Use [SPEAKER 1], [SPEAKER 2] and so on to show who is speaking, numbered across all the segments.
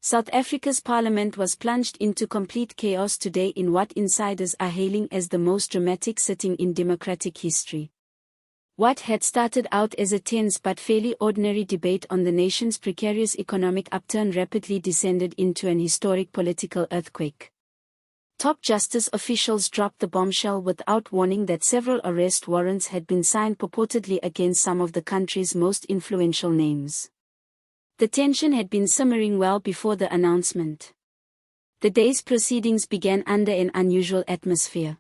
[SPEAKER 1] South Africa's parliament was plunged into complete chaos today in what insiders are hailing as the most dramatic sitting in democratic history. What had started out as a tense but fairly ordinary debate on the nation's precarious economic upturn rapidly descended into an historic political earthquake. Top justice officials dropped the bombshell without warning that several arrest warrants had been signed purportedly against some of the country's most influential names. The tension had been simmering well before the announcement. The day's proceedings began under an unusual atmosphere.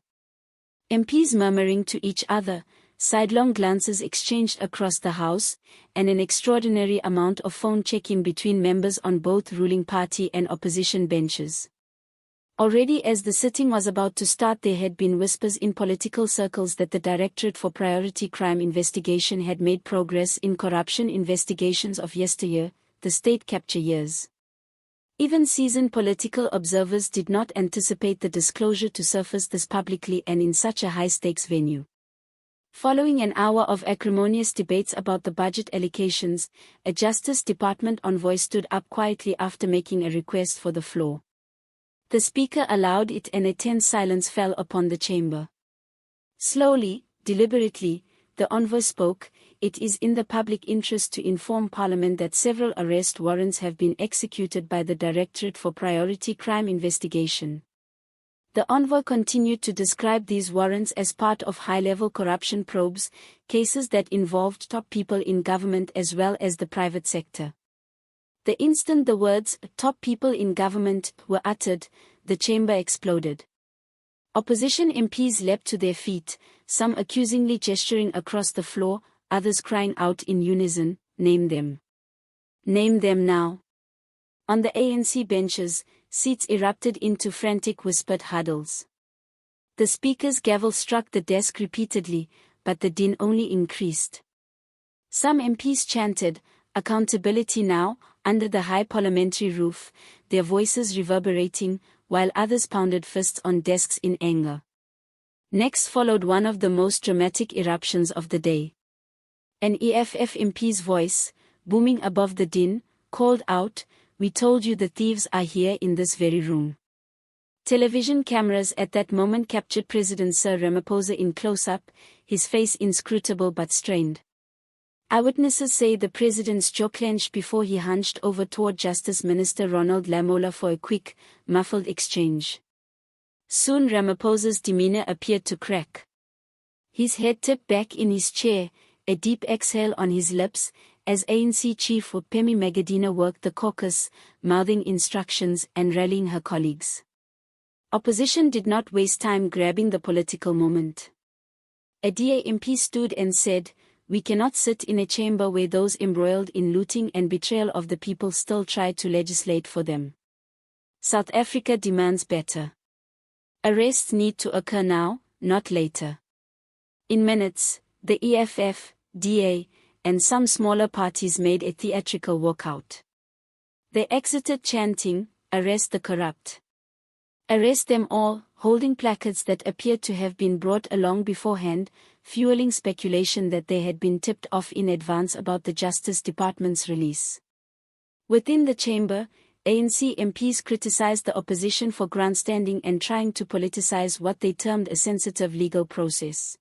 [SPEAKER 1] MPs murmuring to each other, sidelong glances exchanged across the House, and an extraordinary amount of phone checking between members on both ruling party and opposition benches. Already as the sitting was about to start, there had been whispers in political circles that the Directorate for Priority Crime Investigation had made progress in corruption investigations of yesteryear, the state capture years. Even seasoned political observers did not anticipate the disclosure to surface this publicly and in such a high-stakes venue. Following an hour of acrimonious debates about the budget allocations, a Justice Department envoy stood up quietly after making a request for the floor. The Speaker allowed it and a tense silence fell upon the chamber. Slowly, deliberately, the envoy spoke. It is in the public interest to inform Parliament that several arrest warrants have been executed by the Directorate for Priority Crime Investigation. The envoy continued to describe these warrants as part of high-level corruption probes, cases that involved top people in government as well as the private sector. The instant the words, "top people in government," were uttered, the chamber exploded. Opposition MPs leapt to their feet, some accusingly gesturing across the floor, others crying out in unison, "Name them. Name them now." On the ANC benches, seats erupted into frantic whispered huddles. The Speaker's gavel struck the desk repeatedly, but the din only increased. Some MPs chanted, "Accountability now," under the high parliamentary roof, their voices reverberating, while others pounded fists on desks in anger. Next followed one of the most dramatic eruptions of the day. An EFF MP's voice, booming above the din, called out, "We told you the thieves are here in this very room." Television cameras at that moment captured President Sir Ramaphosa in close-up, his face inscrutable but strained. Eyewitnesses say the president's jaw clenched before he hunched over toward Justice Minister Ronald Lamola for a quick, muffled exchange. Soon Ramaphosa's demeanor appeared to crack. His head tipped back in his chair, a deep exhale on his lips, as ANC Chief Whip Phemi Magadina worked the caucus, mouthing instructions and rallying her colleagues. Opposition did not waste time grabbing the political moment. A DA MP stood and said, "We cannot sit in a chamber where those embroiled in looting and betrayal of the people still try to legislate for them. South Africa demands better. Arrests need to occur now, not later." In minutes, the EFF, DA, and some smaller parties made a theatrical walkout. They exited chanting, "Arrest the corrupt. Arrest them all," holding placards that appeared to have been brought along beforehand, fueling speculation that they had been tipped off in advance about the Justice Department's release. Within the chamber, ANC MPs criticized the opposition for grandstanding and trying to politicize what they termed a sensitive legal process.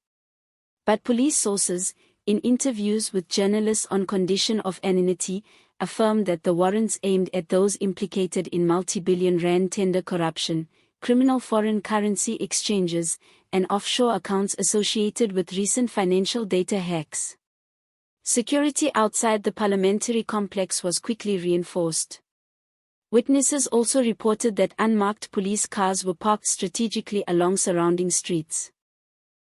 [SPEAKER 1] But police sources, in interviews with journalists on condition of anonymity, affirmed that the warrants aimed at those implicated in multi-billion rand tender corruption, criminal foreign currency exchanges, and offshore accounts associated with recent financial data hacks. Security outside the parliamentary complex was quickly reinforced. Witnesses also reported that unmarked police cars were parked strategically along surrounding streets.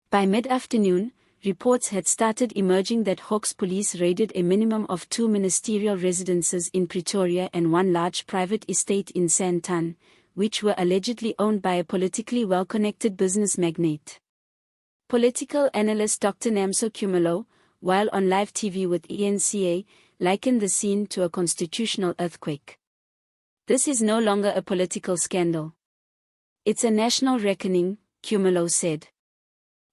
[SPEAKER 1] By mid-afternoon, reports had started emerging that Hawks police raided a minimum of 2 ministerial residences in Pretoria and one large private estate in Sandton, which were allegedly owned by a politically well-connected business magnate. Political analyst Dr. Namso Khumalo, while on live TV with ENCA, likened the scene to a constitutional earthquake. "This is no longer a political scandal. It's a national reckoning," Khumalo said.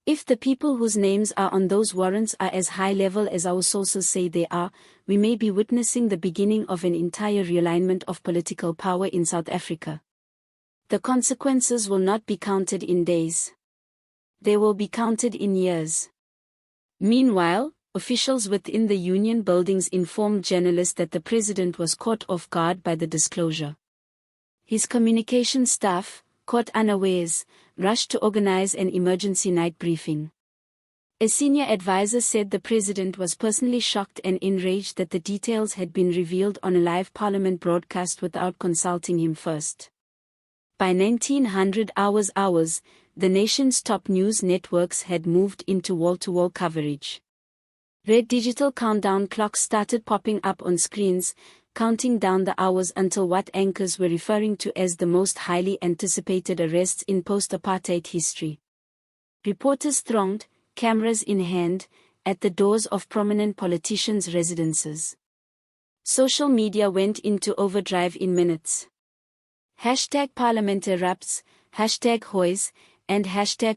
[SPEAKER 1] If the people whose names are on those warrants are as high level as our sources say they are, we may be witnessing the beginning of an entire realignment of political power in South Africa. The consequences will not be counted in days. They will be counted in years. Meanwhile, officials within the union buildings informed journalists that the president was caught off guard by the disclosure. His communication staff, caught unawares, rushed to organize an emergency night briefing. A senior advisor said the president was personally shocked and enraged that the details had been revealed on a live parliament broadcast without consulting him first. By 1900 hours, the nation's top news networks had moved into wall-to-wall coverage. Red digital countdown clocks started popping up on screens, counting down the hours until what anchors were referring to as the most highly anticipated arrests in post-apartheid history. Reporters thronged, cameras in hand, at the doors of prominent politicians' residences. Social media went into overdrive in minutes. #Parliament ERUPTS, #Hoys, and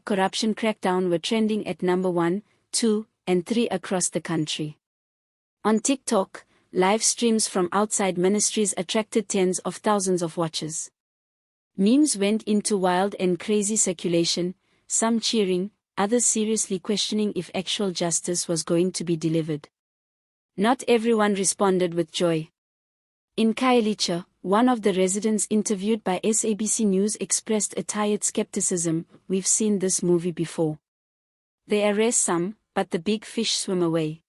[SPEAKER 1] #corruption crackdown were trending at number 1, 2, and 3 across the country. On TikTok, live streams from outside ministries attracted tens of thousands of watchers. Memes went into wild and crazy circulation, some cheering, others seriously questioning if actual justice was going to be delivered. Not everyone responded with joy. In Khayelitsha, one of the residents interviewed by SABC News expressed a tired skepticism. "We've seen this movie before. They arrest some, but the big fish swim away.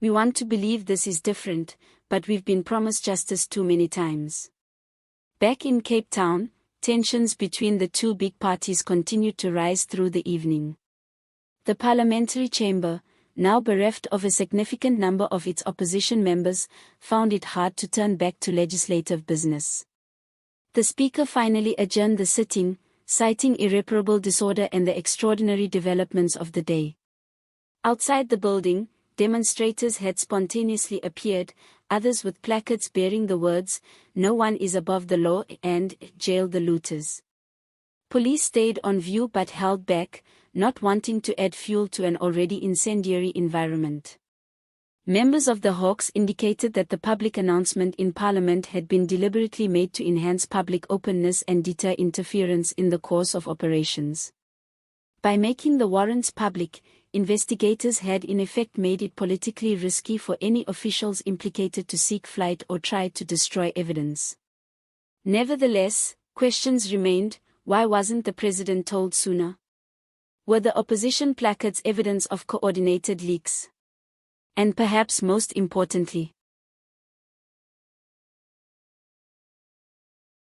[SPEAKER 1] We want to believe this is different, but we've been promised justice too many times." Back in Cape Town, tensions between the two big parties continued to rise through the evening. The parliamentary chamber, now bereft of a significant number of its opposition members, found it hard to turn back to legislative business. The speaker finally adjourned the sitting, citing irreparable disorder and the extraordinary developments of the day. Outside the building, demonstrators had spontaneously appeared, others with placards bearing the words, "No one is above the law" and "Jail the looters." Police stayed on view but held back, not wanting to add fuel to an already incendiary environment. Members of the Hawks indicated that the public announcement in Parliament had been deliberately made to enhance public openness and deter interference in the course of operations. By making the warrants public, investigators had in effect made it politically risky for any officials implicated to seek flight or try to destroy evidence. Nevertheless, questions remained. Why wasn't the president told sooner? Were the opposition placards evidence of coordinated leaks? And perhaps most importantly,